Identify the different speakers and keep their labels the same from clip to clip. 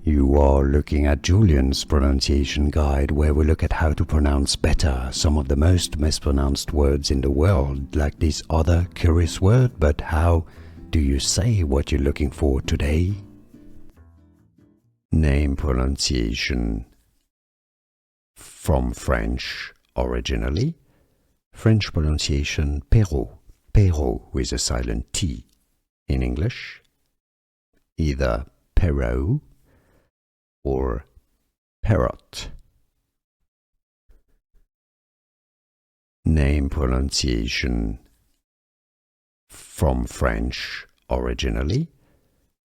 Speaker 1: You are looking at Julian's pronunciation guide, where we look at how to pronounce better some of the most mispronounced words in the world, like this other curious word. But how do you say what you're looking for today? Name pronunciation. From French originally. French pronunciation Perrot, Perrot with a silent T. In English, either Perrot or Perrot. Name pronunciation. From French originally.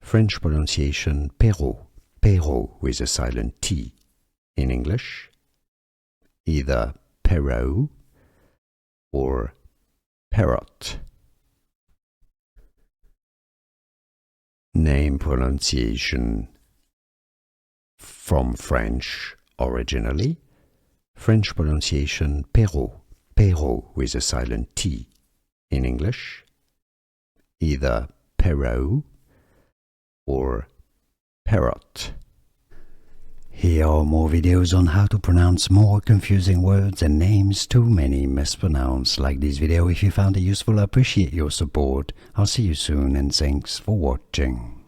Speaker 1: French pronunciation Perrot, Perrot with a silent T. In English, either Perrot or Perrot. Name pronunciation. From French originally. French pronunciation Perrot, Perrot with a silent T. In English, either Perrot or Perrot. Here are more videos on how to pronounce more confusing words and names too many mispronounced. Like this video if you found it useful. I appreciate your support. I'll see you soon and thanks for watching.